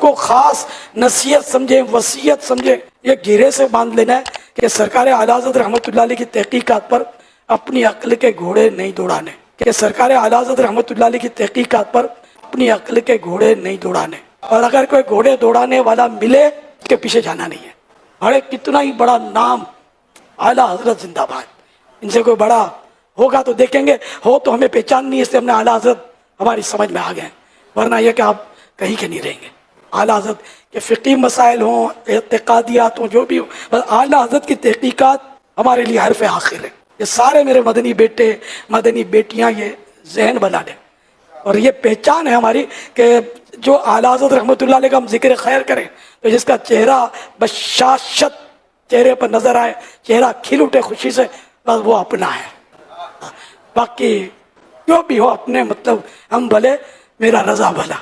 को खास नसीहत समझे, वसीयत समझे, ये घेरे से बांध लेना है कि सरकार आला हज़रत रहमतुल्लाह अलैह की तहकीकात पर अपनी अक्ल के घोड़े नहीं दौड़ाने, कि सरकार आला हज़रत रहमतुल्लाह अलैह की तहकीकात पर अपनी अक्ल के घोड़े नहीं दौड़ाने। और अगर कोई घोड़े दौड़ाने वाला मिले उसके पीछे जाना नहीं है। अरे कितना ही बड़ा नाम, आला हज़रत जिंदाबाद, इनसे कोई बड़ा होगा तो देखेंगे, हो तो हमें पहचान नहीं, इसलिए हमने आला हज़रत हमारी समझ में आ गए, वरना यह कि आप कहीं के नहीं रहेंगे। आला हज़रत के फ़िक़ही मसाइल हों, एतक़ादियात हों, जो भी हो, बस आला हज़रत की तहक़ीक़ात हमारे लिए हर्फ़ आखिर है। ये सारे मेरे मदनी बेटे, मदनी बेटियाँ ये जहन बना लें, और ये पहचान है हमारी कि जो आला हज़रत रहमतुल्लाह अलैह का हम जिक्र खैर करें तो जिसका चेहरा बशाशत चेहरे पर नज़र आए, चेहरा खिल उठे खुशी से, बस वो अपना है। बाकी जो भी हो अपने, मतलब हम भले मेरा रज़ा भला,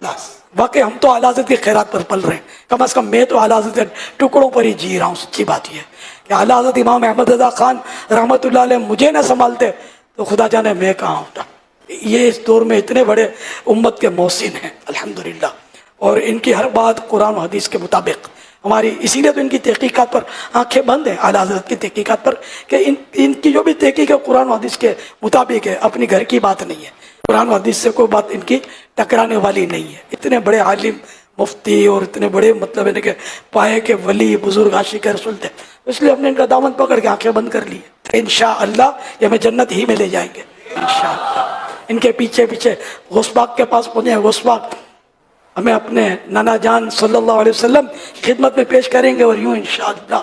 बस। बाकी हम तो आला हज़रत की खैरात पर पल रहे हैं, कम से कम मैं तो आला हज़रत के टुकड़ों पर ही जी रहा हूँ। सच्ची बात यह है कि आला हज़रत इमाम अहमद रज़ा ख़ान रहमतुल्लाह अलैह मुझे न संभालते तो खुदा जाने मैं कहाँ होता। ये इस दौर में इतने बड़े उम्मत के मोहसिन हैं अल्हम्दुलिल्लाह, और इनकी हर बात कुरान और हदीस के मुताबिक हमारी, इसीलिए तो इनकी तहकीकात पर आंखें बंद हैं, आला हज़रत की तहकीकात पर, कि इनकी जो भी तहकीक है कुरान और हदीस के मुताबिक है, अपनी घर की बात नहीं है। कुरान और हदीस से कोई बात इनकी टकराने वाली नहीं है। इतने बड़े आलिम, मुफ्ती और इतने बड़े, मतलब इनके पाए के वली, बुजुर्ग, आशिक रसूल थे, इसलिए हमने इनका दामन पकड़ के आंखें बंद कर ली है। इंशाअल्लाह ये हमें जन्नत ही में ले जाएंगे इंशाअल्लाह। इनके पीछे पीछे गौसबाग के पास पहुँचे, गौसबाग हमें अपने नाना जान सल्लल्लाहु अलैहि वसल्लम की खिदमत में पेश करेंगे, और यूँ इंशाअल्लाह।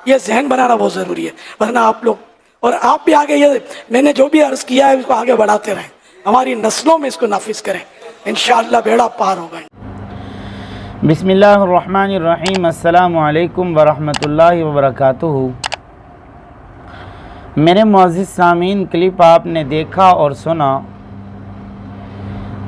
ये जहन बनाना बहुत ज़रूरी है, वरना आप लोग और आप भी आगे, ये मैंने जो भी अर्ज़ किया है उसको आगे बढ़ाते रहें, हमारी नस्लों में इसको नाफिज करें, इंशाअल्लाह बेड़ा पार होगा। बिस्मिल्लाहिर्रहमानिर्रहीम, अस्सलामु अलैकुम वरहमतुल्लाहि वबरकातुहू। मेरे मुअज़्ज़िज़ सामीन, क्लिप आपने देखा और सुना,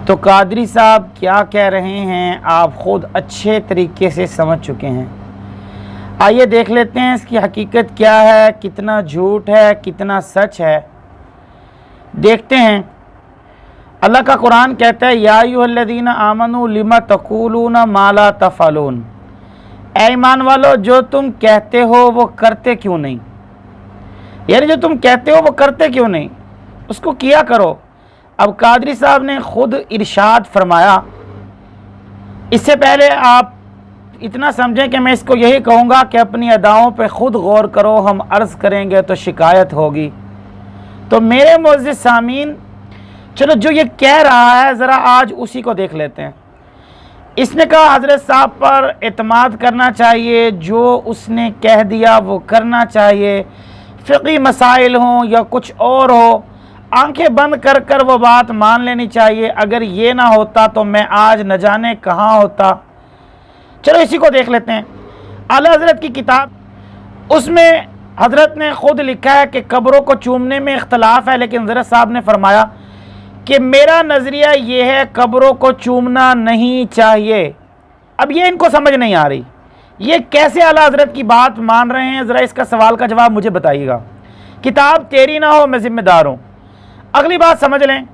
तो कादरी साहब क्या कह रहे हैं आप ख़ुद अच्छे तरीके से समझ चुके हैं। आइए देख लेते हैं इसकी हकीकत क्या है, कितना झूठ है, कितना सच है। देखते हैं। अल्लाह का कुरान कहता है, या अय्युहल्लज़ीना आमनू लिमा तक़ूलूना मा ला तफ़अलून, ऐ ईमान वालो जो तुम कहते हो वो करते क्यों नहीं। यानी जो तुम कहते हो वो करते क्यों नहीं, उसको किया करो। अब कादरी साहब ने खुद इरशाद फरमाया। इससे पहले आप इतना समझें कि मैं इसको यही कहूँगा कि अपनी अदाओं पे ख़ुद गौर करो, हम अर्ज़ करेंगे तो शिकायत होगी। तो मेरे मुअज़्ज़िज़ सामीन, चलो जो ये कह रहा है ज़रा आज उसी को देख लेते हैं। इसने कहा हज़रत साहब पर एतमाद करना चाहिए, जो उसने कह दिया वो करना चाहिए, फ़िक़ही मसाइल हों या कुछ और हो, आंखें बंद कर कर वो बात मान लेनी चाहिए। अगर ये ना होता तो मैं आज न जाने कहाँ होता। चलो इसी को देख लेते हैं। आला हज़रत की किताब, उसमें हज़रत ने ख़ुद लिखा है कि कब्रों को चूमने में इख्तलाफ है, लेकिन हज़रत साहब ने फरमाया कि मेरा नज़रिया ये है कब्रों को चूमना नहीं चाहिए। अब ये इनको समझ नहीं आ रही, ये कैसे आला हज़रत की बात मान रहे हैं, ज़रा इसका सवाल का जवाब मुझे बताइएगा। किताब तेरी ना हो मैं ज़िम्मेदार हूँ। अगली बात समझ लें,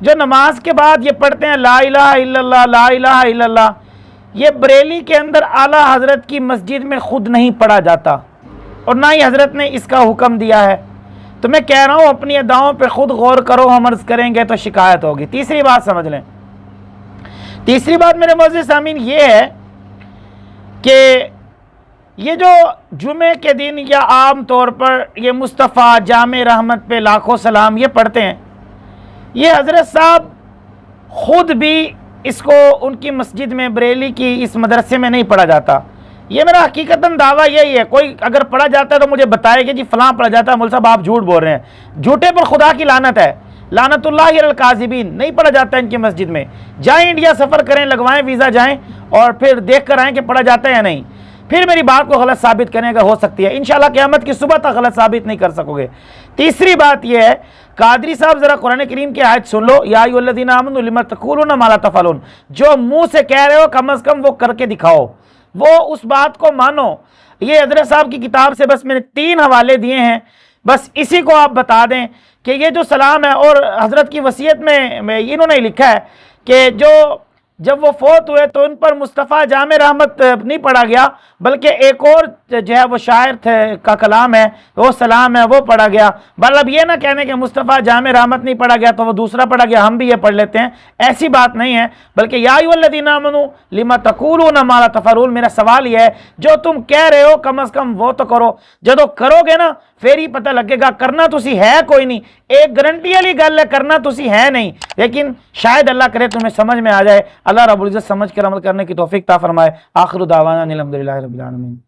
जो नमाज के बाद ये पढ़ते हैं ला इलाहा इल्लल्लाह, ला इलाहा इल्लल्लाह, ये बरेली के अंदर आला हज़रत की मस्जिद में ख़ुद नहीं पढ़ा जाता और ना ही हज़रत ने इसका हुक्म दिया है। तो मैं कह रहा हूँ अपनी अदाओं पे ख़ुद गौर करो, हम अर्ज़ करेंगे तो शिकायत होगी। तीसरी बात समझ लें। तीसरी बात मेरे मुअज़्ज़िज़ सामीन ये है कि ये जो जुमे के दिन या आम तौर पर ये मुस्तफ़ा जामे रहमत पे लाखों सलाम ये पढ़ते हैं, ये हज़रत साहब ख़ुद भी इसको उनकी मस्जिद में, बरेली की इस मदरसे में नहीं पढ़ा जाता। ये मेरा हकीकतन दावा यही है, कोई अगर पढ़ा जाता है तो मुझे बताए कि जी फ़लाँ पढ़ा जाता है, मौलवी साहब आप झूठ बोल रहे हैं। झूठे पर खुदा की लानत है, लानतुल्लाहि अलल काज़िबीन। नहीं पढ़ा जाता है इनकी मस्जिद में। जाएँ इंडिया सफ़र करें, लगवाएँ वीज़ा, जाएँ और फिर देख कर आएँ कि पढ़ा जाता है या नहीं, फिर मेरी बात को गलत साबित करने का हो सकती है। इंशाअल्लाह क़यामत की सुबह तक गलत साबित नहीं कर सकोगे। तीसरी बात यह है, कादरी साहब ज़रा कुरान करीम की आयत सुन लो, या अय्युहल्लज़ीना आमनू लिमा तक़ूलूना मा ला तफ़अलून। जो मुँह से कह रहे हो कम अज़ कम वो करके दिखाओ, वो उस बात को मानो। ये हज़रत साहब की किताब से बस मैंने 3 हवाले दिए हैं, बस इसी को आप बता दें कि ये जो सलाम है, और हज़रत की वसीयत में इन्होंने लिखा है कि जो जब वो फौत हुए तो उन पर मुस्तफ़ा जामे रहमत नहीं पढ़ा गया, बल्कि एक और जो है वो शायर थे का कलाम है, वो सलाम है, वो पढ़ा गया। मतलब ये ना कहने कि मुस्तफ़ा जामे रहमत नहीं पढ़ा गया तो वो दूसरा पढ़ा गया, हम भी ये पढ़ लेते हैं, ऐसी बात नहीं है। बल्कि या अय्युहल्लज़ीना आमनू लिमा तक़ूलूना मा ला तफ़अलून, मेरा सवाल यह है जो तुम कह रहे हो कम अज़ कम वो तो करो। जो करोगे ना फिर ही पता लगेगा, करना तुसी है कोई नहीं, एक गारंटी वाली गल है, करना तुसी है नहीं, लेकिन शायद अल्लाह करे तुम्हें समझ में आ जाए। अल्लाह रब्बुल इज़्ज़त समझ कर अमल करने की तौफीक ता फरमाए। आखिरु दावाना अनिल हम्दुलिल्लाहि रब्बिल आलमीन।